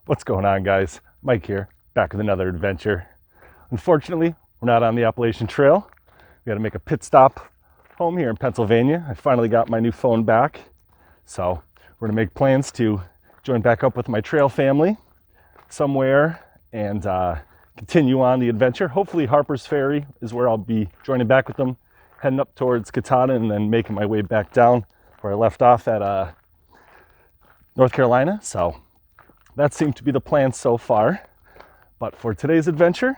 What's going on, guys? Mike here, back with another adventure. Unfortunately, we're not on the Appalachian Trail. We got to make a pit stop home here in Pennsylvania. I finally got my new phone back, so we're gonna make plans to join back up with my trail family somewhere and continue on the adventure. Hopefully Harper's Ferry is where I'll be joining back with them, heading up towards Katana and then making my way back down where I left off at North Carolina. So that seemed to be the plan so far. But for today's adventure,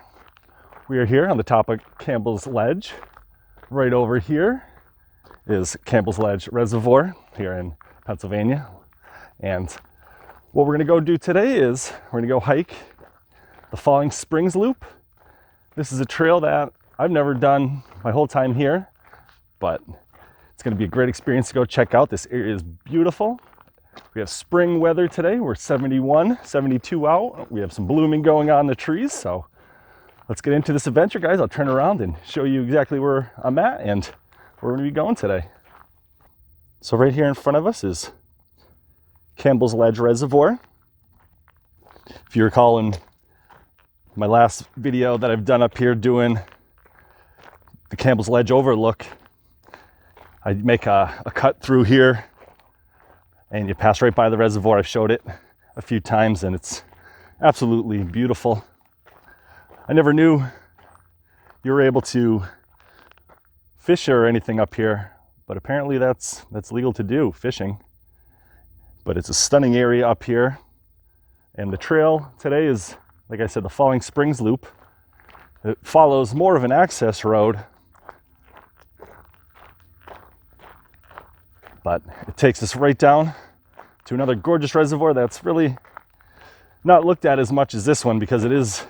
we are here on the top of Campbell's Ledge. Right over here is Campbell's Ledge Reservoir here in Pennsylvania. And what we're gonna go do today is we're gonna go hike the Falling Springs Loop. This is a trail that I've never done my whole time here, but it's gonna be a great experience to go check out. This area is beautiful. We have spring weather today. We're 71, 72 out. We have some blooming going on in the trees. So let's get into this adventure, guys. I'll turn around and show you exactly where I'm at and where we're gonna be going today. So right here in front of us is Campbell's Ledge Reservoir. If you recall in my last video that I've done up here doing the Campbell's Ledge overlook, I make a cut through here and you pass right by the reservoir. I've showed it a few times and it's absolutely beautiful. I never knew you were able to fish or anything up here, but apparently that's legal to do, fishing. But it's a stunning area up here. And the trail today is, like I said, the Falling Springs Loop. It follows more of an access road, but it takes us right down to another gorgeous reservoir that's really not looked at as much as this one because it is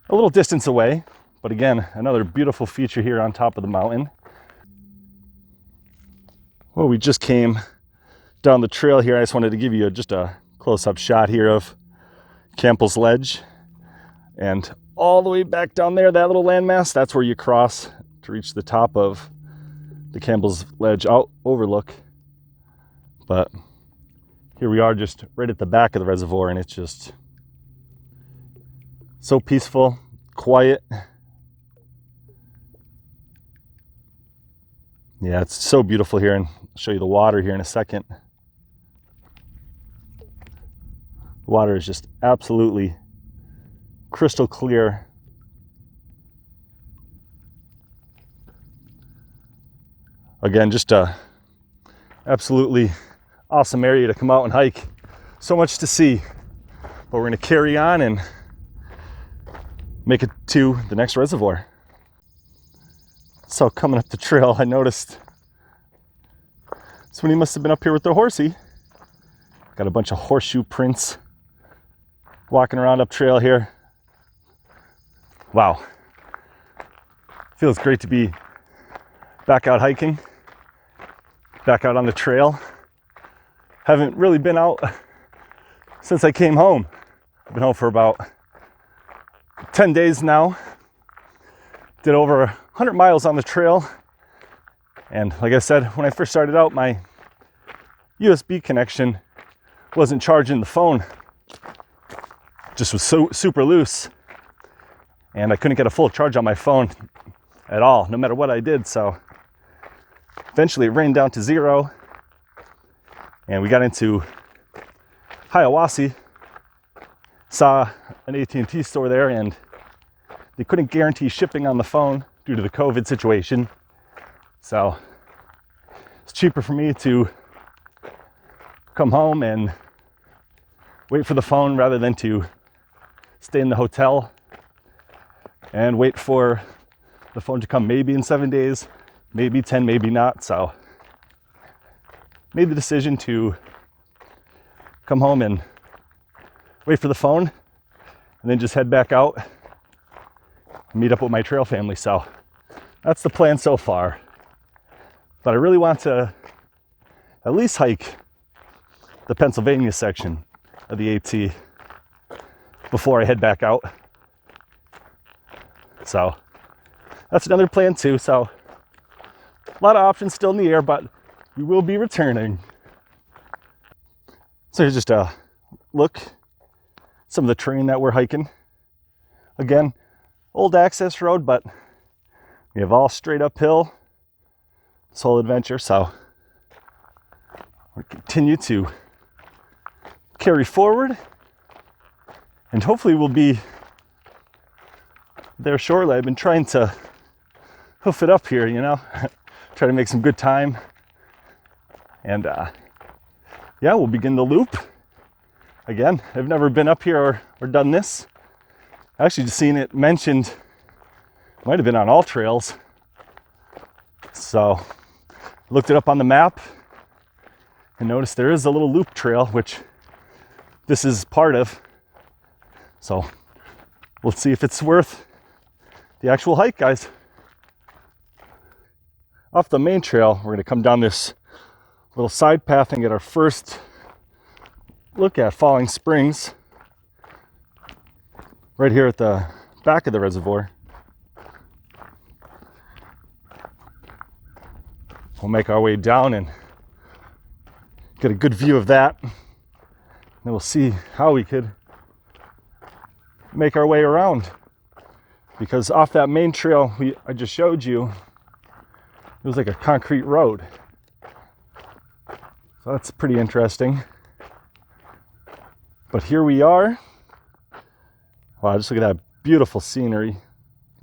a little distance away. But again, another beautiful feature here on top of the mountain. Well, we just came down the trail here. I just wanted to give you just a close-up shot here of Campbell's Ledge. And all the way back down there, that little landmass, that's where you cross to reach the top of the Campbell's Ledge overlook. But here we are just right at the back of the reservoir, and it's just so peaceful, quiet. Yeah, it's so beautiful here, and I'll show you the water here in a second. The water is just absolutely crystal clear. Again, just a absolutely awesome area to come out and hike. So much to see, but we're gonna carry on and make it to the next reservoir. So coming up the trail, I noticed somebody must have been up here with their horsey. Got a bunch of horseshoe prints walking around up trail here. Wow. Feels great to be back out hiking, back out on the trail. Haven't really been out since I came home. I've been home for about 10 days now. Did over 100 miles on the trail. And like I said, when I first started out, my USB connection wasn't charging the phone. Just was so super loose. And I couldn't get a full charge on my phone at all, no matter what I did. So eventually it rained down to zero. And we got into Hiawassee, saw an AT&T store there, and they couldn't guarantee shipping on the phone due to the COVID situation. So it's cheaper for me to come home and wait for the phone rather than to stay in the hotel and wait for the phone to come maybe in 7 days, maybe 10, maybe not. So made the decision to come home and wait for the phone and then just head back out and meet up with my trail family. So that's the plan so far. But I really want to at least hike the Pennsylvania section of the AT before I head back out. So that's another plan too. So a lot of options still in the air, but we will be returning. So here's just a look some of the terrain that we're hiking. Again, old access road, but we have all straight uphill this whole adventure, so we'll continue to carry forward, and hopefully we'll be there shortly. I've been trying to hoof it up here, you know, try to make some good time, and yeah, we'll begin the loop. Again, I've never been up here or done this. Actually just seen it mentioned, might have been on All Trails, so looked it up on the map and noticed there is a little loop trail, which this is part of. So we'll see if it's worth the actual hike, guys. Off the main trail, we're going to come down this little side path and get our first look at Falling Springs right here at the back of the reservoir. We'll make our way down and get a good view of that. Then we'll see how we could make our way around. Because off that main trail I just showed you, it was like a concrete road. So that's pretty interesting. But here we are. Wow, just look at that beautiful scenery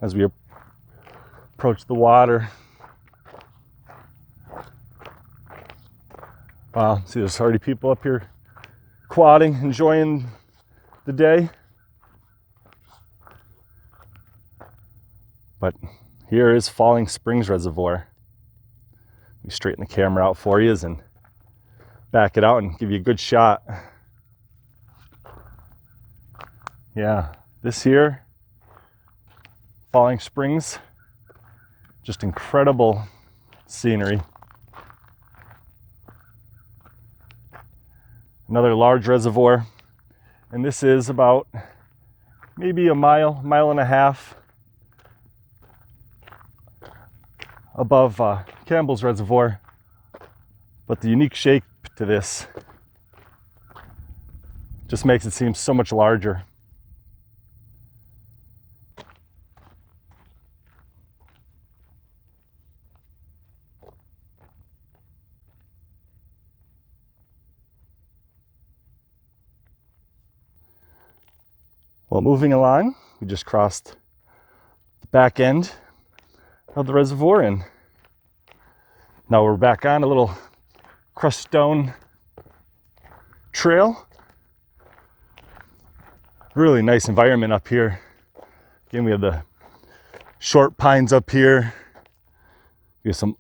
as we approach the water. Wow, see, there's already people up here quadding, enjoying the day. But here is Falling Springs Reservoir. We straighten the camera out for you and back it out and give you a good shot. Yeah, this here, Falling Springs, just incredible scenery. Another large reservoir, and this is about maybe a mile and a half above Campbell's reservoir, but the unique shape to this just makes it seem so much larger. Well, moving along, we just crossed the back end of the reservoir, and now we're back on a little crust stone trail. Really nice environment up here. Again, we have the short pines up here. We have some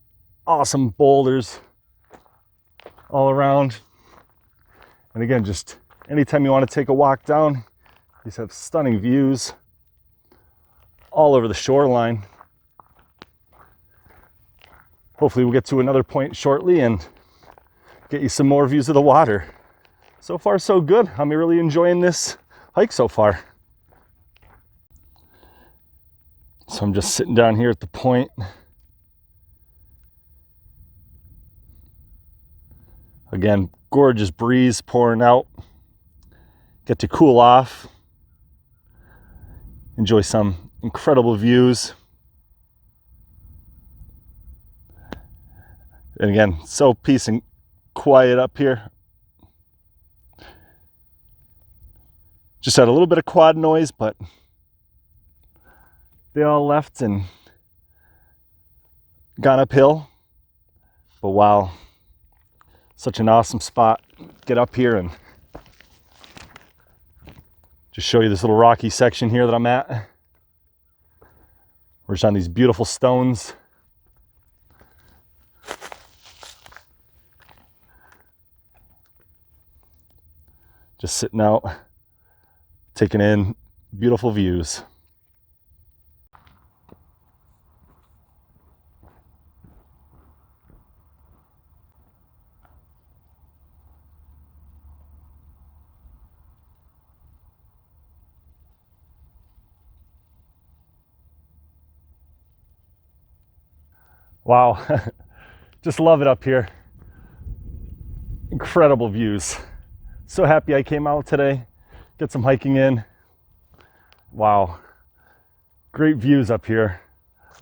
awesome boulders all around. And again, just anytime you want to take a walk down, these have stunning views all over the shoreline. Hopefully we'll get to another point shortly and get you some more views of the water. So far, so good. I'm really enjoying this hike so far. So I'm just sitting down here at the point. Again, gorgeous breeze pouring out. Get to cool off. Enjoy some incredible views. And again, so peace and quiet up here. Just had a little bit of quad noise, but they all left and gone uphill. But wow, such an awesome spot. Get up here and just show you this little rocky section here that I'm at. We're just on these beautiful stones. Just sitting out, taking in beautiful views. Wow, just love it up here. Incredible views. So happy I came out today. get some hiking in. Wow, great views up here.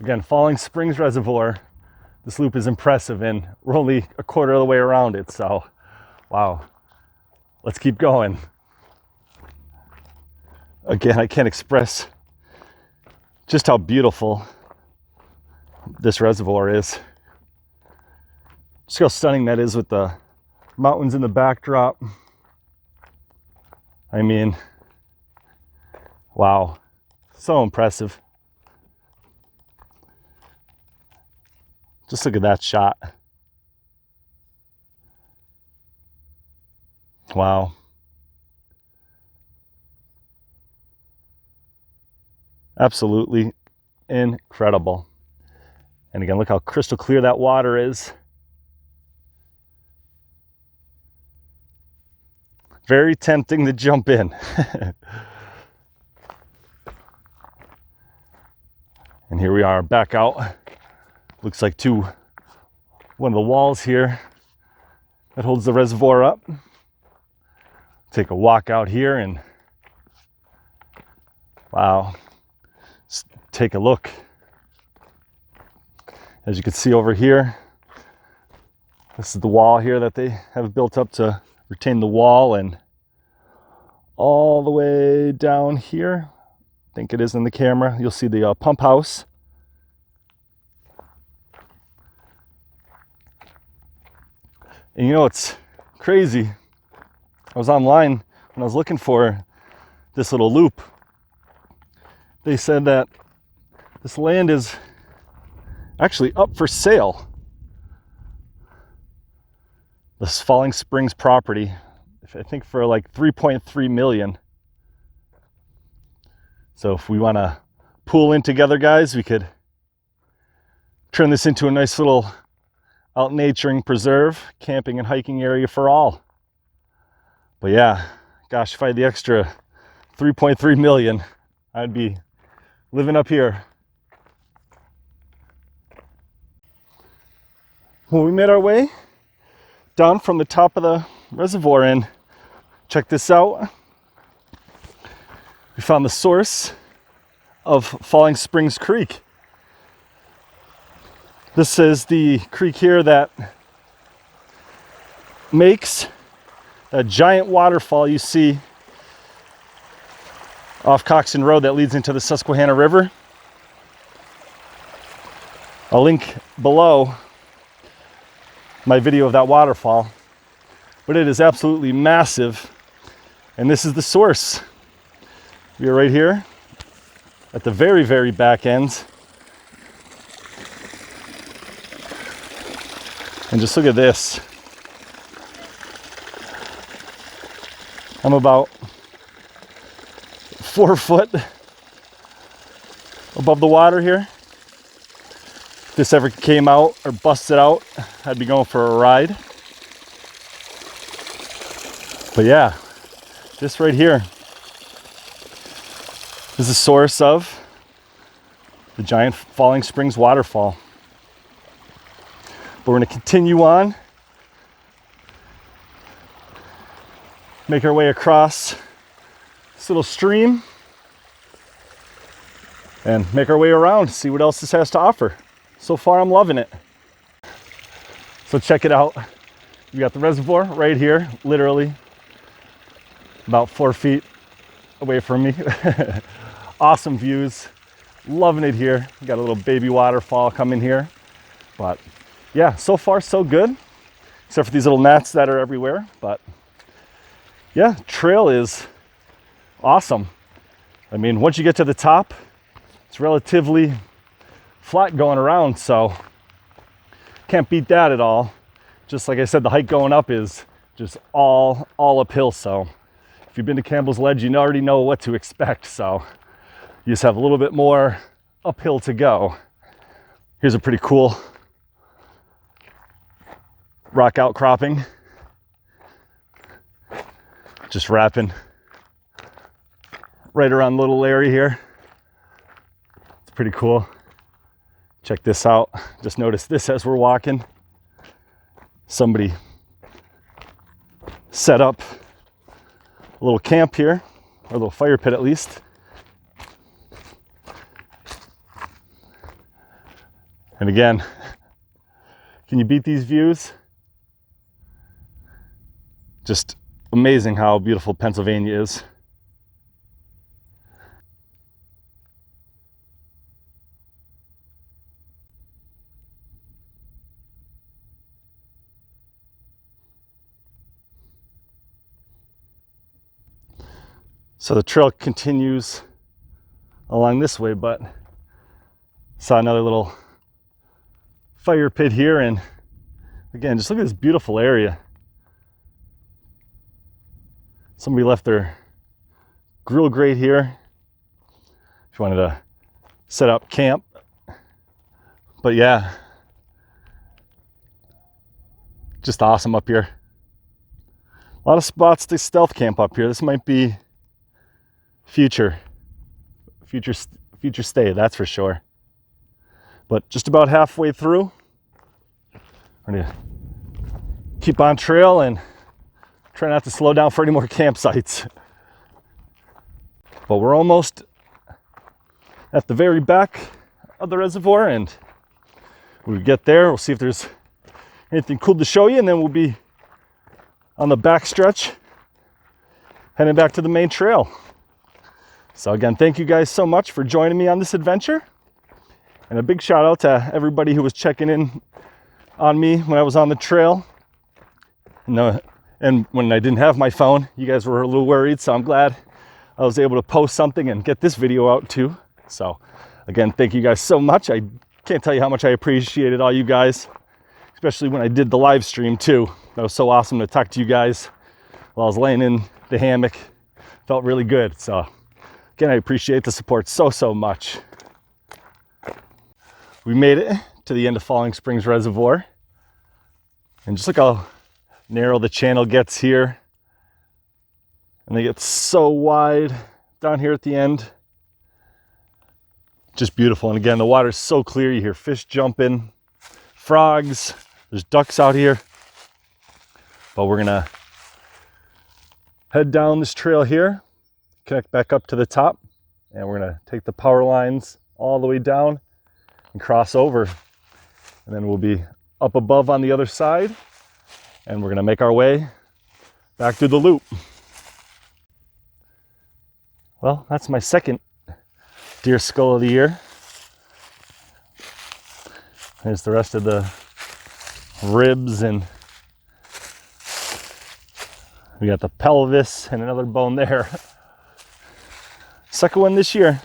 Again, Falling Springs Reservoir. This loop is impressive, and we're only a quarter of the way around it, so wow. Let's keep going. Again, I can't express just how beautiful this reservoir is. Just how stunning that is with the mountains in the backdrop. I mean, wow, so impressive. Just look at that shot. Wow. Absolutely incredible. And again, look how crystal clear that water is. Very tempting to jump in. And here we are back out. Looks like one of the walls here that holds the reservoir up. Take a walk out here and wow, let's take a look. As you can see over here, this is the wall here that they have built up to retain the wall, and all the way down here, I think it is in the camera, you'll see the pump house. And you know, it's crazy. I was online when I was looking for this little loop. They said that this land is actually up for sale. This Falling Springs property, I think for like 3.3 million. So if we want to pool in together, guys, we could turn this into a nice little out naturing preserve, camping and hiking area for all. But yeah, gosh, if I had the extra 3.3 million, I'd be living up here. When we made our way down from the top of the reservoir, and check this out, we found the source of Falling Springs Creek. This is the creek here that makes that giant waterfall you see off Coxon Road that leads into the Susquehanna River. I'll link below my video of that waterfall, but it is absolutely massive, and this is the source. We are right here at the very, very back end. And just look at this. I'm about 4 foot above the water here. If this ever came out or busted out, I'd be going for a ride. But yeah, this right here is the source of the giant Falling Springs waterfall. But we're going to continue on, make our way across this little stream, and make our way around, see what else this has to offer. So far, I'm loving it. So check it out. We got the reservoir right here, literally about 4 feet away from me. Awesome views, loving it here. We got a little baby waterfall coming here, but yeah, so far so good, except for these little gnats that are everywhere. But yeah, trail is awesome. I mean, once you get to the top, it's relatively flat going around, so can't beat that at all. Just like I said, the hike going up is just all uphill. So if you've been to Campbell's Ledge, you already know what to expect. So you just have a little bit more uphill to go. Here's a pretty cool rock outcropping, just wrapping right around the little area here. It's pretty cool. Check this out. Just noticed this as we're walking. Somebody set up a little camp here. or a little fire pit at least. And again, can you beat these views? Just amazing how beautiful Pennsylvania is. So the trail continues along this way, but saw another little fire pit here, and again, just look at this beautiful area. Somebody left their grill grate here if you wanted to set up camp. But yeah, just awesome up here. A lot of spots to stealth camp up here. This might be future stay, that's for sure. But just about halfway through, we're gonna keep on trail and try not to slow down for any more campsites. But we're almost at the very back of the reservoir, and when we get there, we'll see if there's anything cool to show you, and then we'll be on the back stretch heading back to the main trail. So again, thank you guys so much for joining me on this adventure. And a big shout out to everybody who was checking in on me when I was on the trail. And when I didn't have my phone, you guys were a little worried. So I'm glad I was able to post something and get this video out too. So again, thank you guys so much. I can't tell you how much I appreciated all you guys, especially when I did the live stream too. That was so awesome to talk to you guys while I was laying in the hammock. Felt really good. So again, I appreciate the support so much. We made it to the end of Falling Springs Reservoir. And just look how narrow the channel gets here. And they get so wide down here at the end. Just beautiful. And again, the water's so clear. You hear fish jumping, frogs, there's ducks out here. But we're gonna head down this trail here, connect back up to the top, and we're gonna take the power lines all the way down and cross over. And then we'll be up above on the other side, and we're gonna make our way back through the loop. Well, that's my second deer skull of the year. There's the rest of the ribs, and we got the pelvis and another bone there. Second one this year.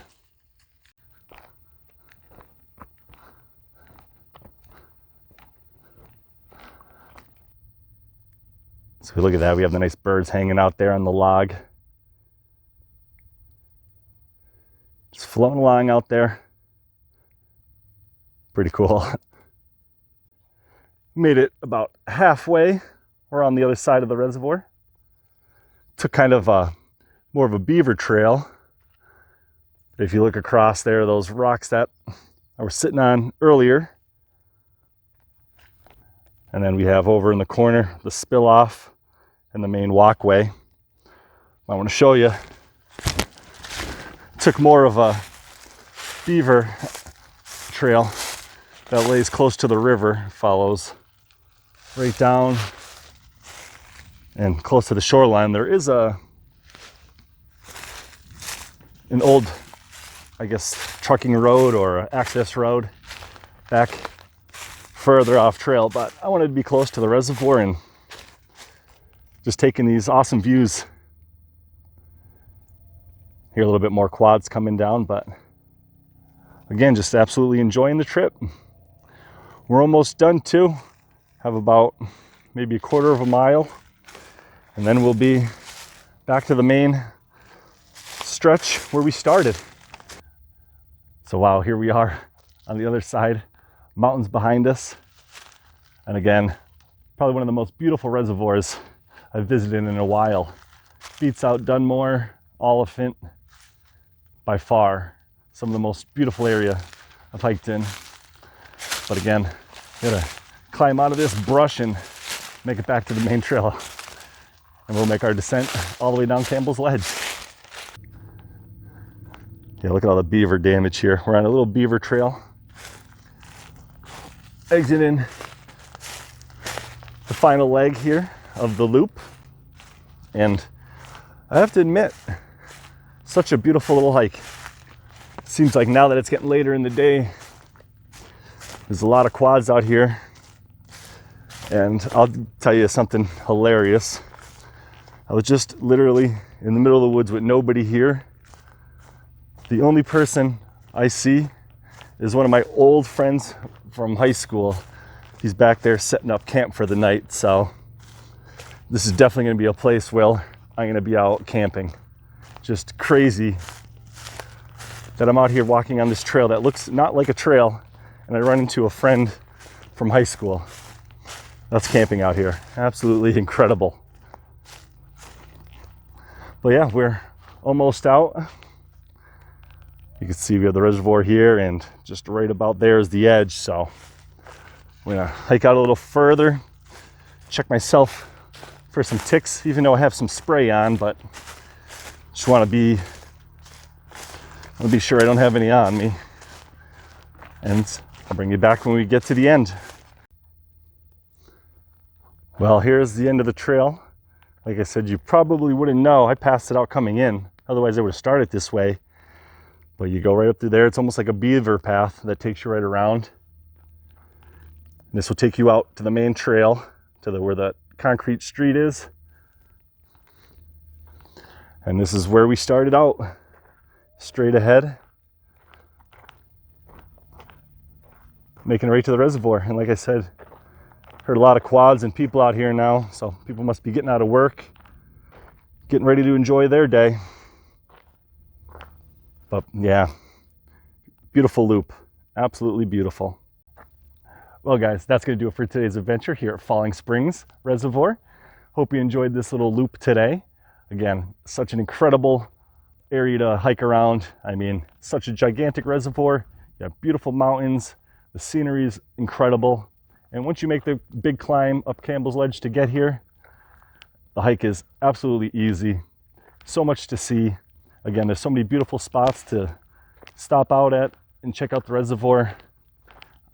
So look at that, we have the nice birds hanging out there on the log. Just floating along out there. Pretty cool. Made it about halfway. We're on the other side of the reservoir. Took kind of more of a beaver trail. If you look across there, those rocks that I was sitting on earlier. And then we have over in the corner the spill off and the main walkway. I want to show you. Took more of a beaver trail that lays close to the river, follows right down and close to the shoreline. There is an old, I guess, trucking road or access road back further off trail, but I wanted to be close to the reservoir and just taking these awesome views. Hear a little bit more quads coming down, but again, just absolutely enjoying the trip. We're almost done too. Have about maybe a quarter of a mile, and then we'll be back to the main stretch where we started. So wow, here we are on the other side, mountains behind us. And again, probably one of the most beautiful reservoirs I've visited in a while. Beats out Dunmore, Oliphant, by far. Some of the most beautiful area I've hiked in. But again, gotta climb out of this brush and make it back to the main trail. And we'll make our descent all the way down Campbell's Ledge. Yeah, look at all the beaver damage here. We're on a little beaver trail. Exiting the final leg here of the loop. And I have to admit, such a beautiful little hike. Seems like now that it's getting later in the day, there's a lot of quads out here. And I'll tell you something hilarious. I was just literally in the middle of the woods with nobody here. The only person I see is one of my old friends from high school. He's back there setting up camp for the night. So this is definitely going to be a place where I'm going to be out camping. Just crazy that I'm out here walking on this trail that looks not like a trail, and I run into a friend from high school that's camping out here. Absolutely incredible. But yeah, we're almost out. You can see we have the reservoir here, and just right about there is the edge. So I'm gonna hike out a little further, check myself for some ticks, even though I have some spray on, but just want to be sure I don't have any on me. And I'll bring you back when we get to the end. Well, here's the end of the trail. Like I said, you probably wouldn't know. I passed it out coming in. Otherwise, I would have started this way. But you go right up through there. It's almost like a beaver path that takes you right around. And this will take you out to the main trail, to where the concrete street is. And this is where we started out, straight ahead, making it right to the reservoir. And like I said, heard a lot of quads and people out here now, so people must be getting out of work, getting ready to enjoy their day. But yeah, beautiful loop, absolutely beautiful. Well guys, that's going to do it for today's adventure here at Falling Springs Reservoir. Hope you enjoyed this little loop today. Again, such an incredible area to hike around. I mean, such a gigantic reservoir. You have beautiful mountains. The scenery is incredible. And once you make the big climb up Campbell's Ledge to get here, the hike is absolutely easy. So much to see. Again, there's so many beautiful spots to stop out at and check out the reservoir.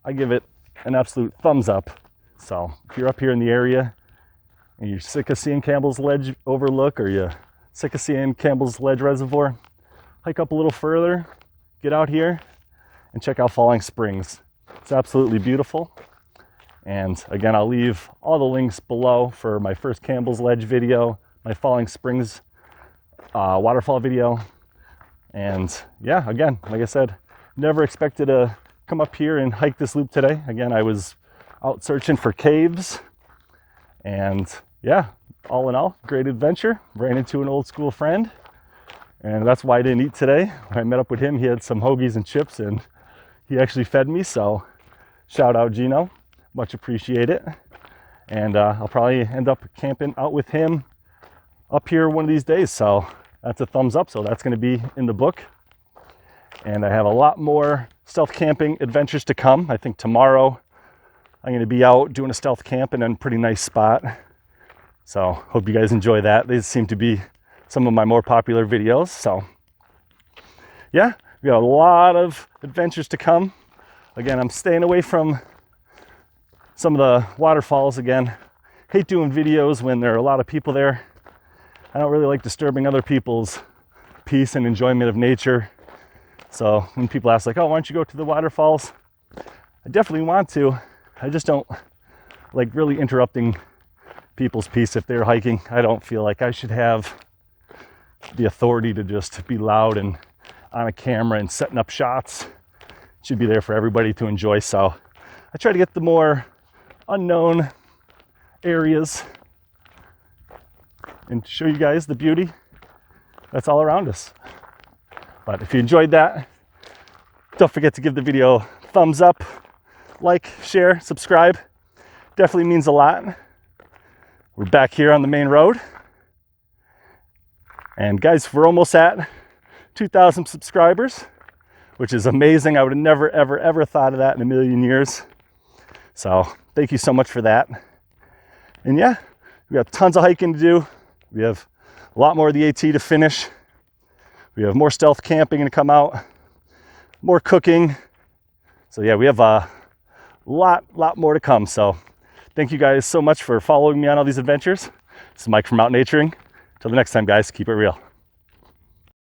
I give it an absolute thumbs up. So if you're up here in the area and you're sick of seeing Campbell's Ledge overlook, or you're sick of seeing Campbell's Ledge Reservoir, hike up a little further, get out here and check out Falling Springs. It's absolutely beautiful. And again, I'll leave all the links below for my first Campbell's Ledge video, my Falling Springs waterfall video. And yeah, again, like I said, never expected to come up here and hike this loop today. Again, I was out searching for caves, and yeah, all in all, great adventure. Ran into an old school friend, and that's why I didn't eat today. When I met up with him, he had some hoagies and chips, and he actually fed me. So shout out Gino, much appreciate it. And I'll probably end up camping out with him up here one of these days. So that's a thumbs up. So that's going to be in the book. And I have a lot more stealth camping adventures to come. I think tomorrow I'm going to be out doing a stealth camp in a pretty nice spot. So hope you guys enjoy that. These seem to be some of my more popular videos. So yeah, we got a lot of adventures to come. Again, I'm staying away from some of the waterfalls. Again, hate doing videos when there are a lot of people there. I don't really like disturbing other people's peace and enjoyment of nature. So when people ask like, oh, why don't you go to the waterfalls? I definitely want to. I just don't like really interrupting people's peace if they're hiking. I don't feel like I should have the authority to just be loud and on a camera and setting up shots. It should be there for everybody to enjoy. So I try to get the more unknown areas and show you guys the beauty that's all around us. But if you enjoyed that, don't forget to give the video a thumbs up, like, share, subscribe. Definitely means a lot. We're back here on the main road. And guys, we're almost at 2,000 subscribers, which is amazing. I would have never, ever, ever thought of that in a million years. So thank you so much for that. And yeah, we got tons of hiking to do. We have a lot more of the AT to finish. We have more stealth camping going to come out, more cooking. So yeah, we have a lot more to come. So thank you guys so much for following me on all these adventures. This is Mike from Out Naturing. Till the next time, guys, keep it real.